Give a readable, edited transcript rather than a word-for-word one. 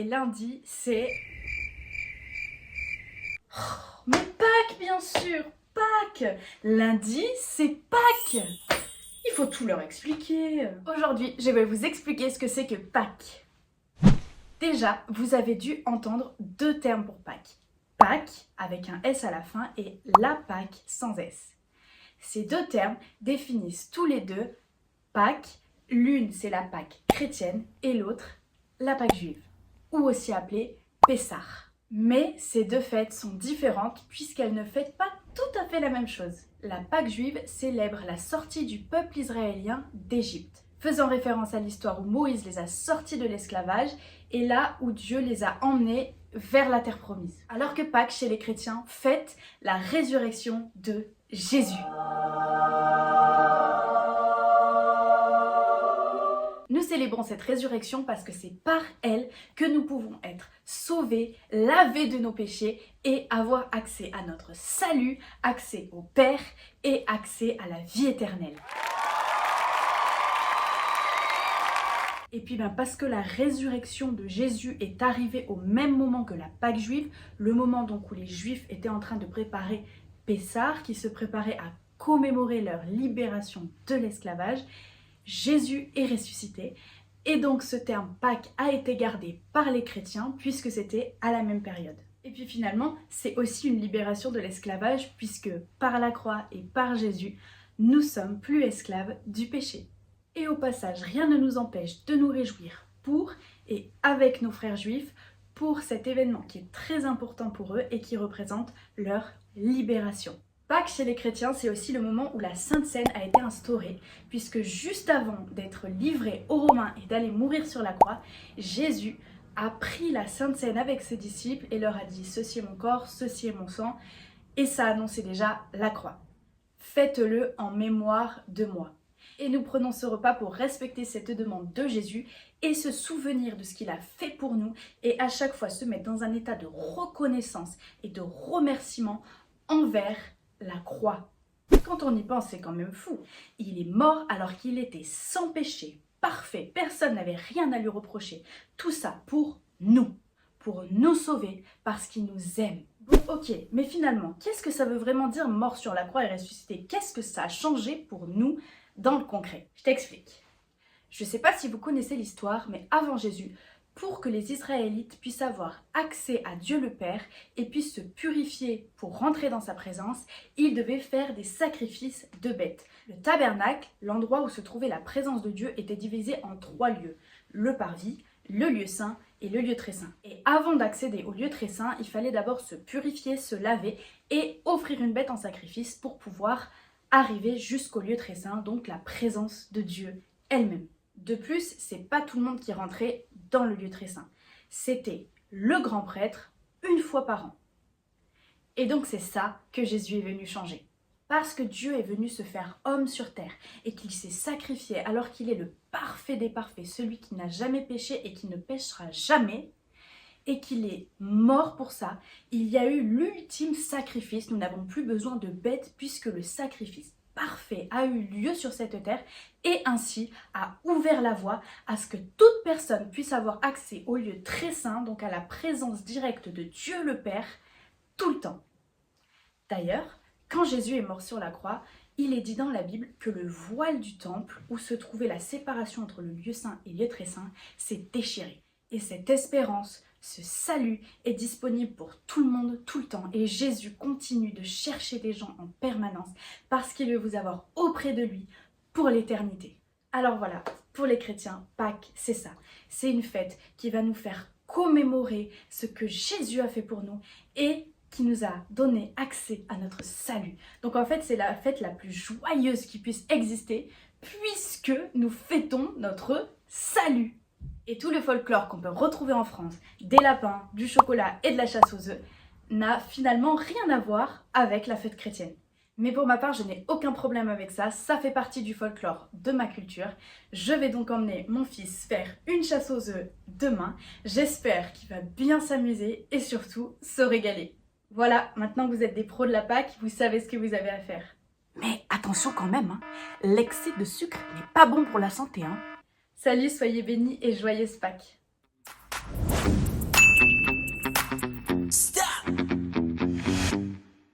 lundi, c'est... Mais Pâques, bien sûr, Pâques. Lundi, c'est Pâques. Il faut tout leur expliquer. Aujourd'hui, je vais vous expliquer ce que c'est que Pâques. Déjà, vous avez dû entendre deux termes pour Pâques. Pâques avec un S à la fin et la Pâque sans S. Ces deux termes définissent tous les deux Pâques. L'une, c'est la Pâque chrétienne et l'autre, la Pâque juive, ou aussi appelée Pessah. Mais ces deux fêtes sont différentes puisqu'elles ne fêtent pas tout à fait la même chose. La Pâque juive célèbre la sortie du peuple israélien d'Égypte, faisant référence à l'histoire où Moïse les a sortis de l'esclavage et là où Dieu les a emmenés vers la terre promise. Alors que Pâques, chez les chrétiens, fête la résurrection de Jésus. Nous célébrons cette résurrection parce que c'est par elle que nous pouvons être sauvés, lavés de nos péchés et avoir accès à notre salut, accès au Père et accès à la vie éternelle. Et puis parce que la résurrection de Jésus est arrivée au même moment que la Pâque juive, le moment donc où les Juifs étaient en train de préparer Pessah, qui se préparait à commémorer leur libération de l'esclavage, Jésus est ressuscité. Et donc ce terme Pâques a été gardé par les chrétiens puisque c'était à la même période. Et puis finalement, c'est aussi une libération de l'esclavage puisque par la croix et par Jésus, nous sommes plus esclaves du péché. Et au passage, rien ne nous empêche de nous réjouir pour et avec nos frères juifs pour cet événement qui est très important pour eux et qui représente leur libération. Pâques chez les chrétiens, c'est aussi le moment où la Sainte Seine a été instaurée, puisque juste avant d'être livré aux Romains et d'aller mourir sur la croix, Jésus a pris la Sainte Seine avec ses disciples et leur a dit « Ceci est mon corps, ceci est mon sang », et ça annonçait déjà la croix. Faites-le en mémoire de moi. Et nous prenons ce repas pour respecter cette demande de Jésus et se souvenir de ce qu'il a fait pour nous et à chaque fois se mettre dans un état de reconnaissance et de remerciement envers la croix. Quand on y pense, c'est quand même fou. Il est mort alors qu'il était sans péché, parfait, personne n'avait rien à lui reprocher. Tout ça pour nous sauver parce qu'il nous aime. Bon, ok, mais finalement, qu'est-ce que ça veut vraiment dire mort sur la croix et ressuscité? Qu'est-ce que ça a changé pour nous dans le concret? Je t'explique. Je ne sais pas si vous connaissez l'histoire, mais avant Jésus, pour que les Israélites puissent avoir accès à Dieu le Père et puissent se purifier pour rentrer dans sa présence, ils devaient faire des sacrifices de bêtes. Le tabernacle, l'endroit où se trouvait la présence de Dieu, était divisé en 3 lieux. Le parvis, le lieu saint et le lieu très saint. Et avant d'accéder au lieu très saint, il fallait d'abord se purifier, se laver et offrir une bête en sacrifice pour pouvoir arriver jusqu'au lieu très saint, donc la présence de Dieu elle-même. De plus, c'est pas tout le monde qui rentrait dans le lieu très saint. C'était le grand prêtre une fois par an. Et donc c'est ça que Jésus est venu changer. Parce que Dieu est venu se faire homme sur terre et qu'il s'est sacrifié alors qu'il est le parfait des parfaits, celui qui n'a jamais péché et qui ne péchera jamais, et qu'il est mort pour ça, il y a eu l'ultime sacrifice. Nous n'avons plus besoin de bêtes puisque le sacrifice parfait a eu lieu sur cette terre et ainsi a ouvert la voie à ce que toute personne puisse avoir accès au lieu très saint, donc à la présence directe de Dieu le Père, tout le temps. D'ailleurs, quand Jésus est mort sur la croix, il est dit dans la Bible que le voile du temple, où se trouvait la séparation entre le lieu saint et le lieu très saint, s'est déchiré. Et cette espérance, ce salut est disponible pour tout le monde, tout le temps. Et Jésus continue de chercher des gens en permanence parce qu'il veut vous avoir auprès de lui pour l'éternité. Alors voilà, pour les chrétiens, Pâques, c'est ça. C'est une fête qui va nous faire commémorer ce que Jésus a fait pour nous et qui nous a donné accès à notre salut. Donc en fait, c'est la fête la plus joyeuse qui puisse exister puisque nous fêtons notre salut. Et tout le folklore qu'on peut retrouver en France, des lapins, du chocolat et de la chasse aux œufs, n'a finalement rien à voir avec la fête chrétienne. Mais pour ma part, je n'ai aucun problème avec ça, ça fait partie du folklore de ma culture. Je vais donc emmener mon fils faire une chasse aux œufs demain. J'espère qu'il va bien s'amuser et surtout se régaler. Voilà, maintenant que vous êtes des pros de la Pâque, vous savez ce que vous avez à faire. Mais attention quand même, hein. L'excès de sucre n'est pas bon pour la santé. Salut, soyez bénis et joyeuse Pâques.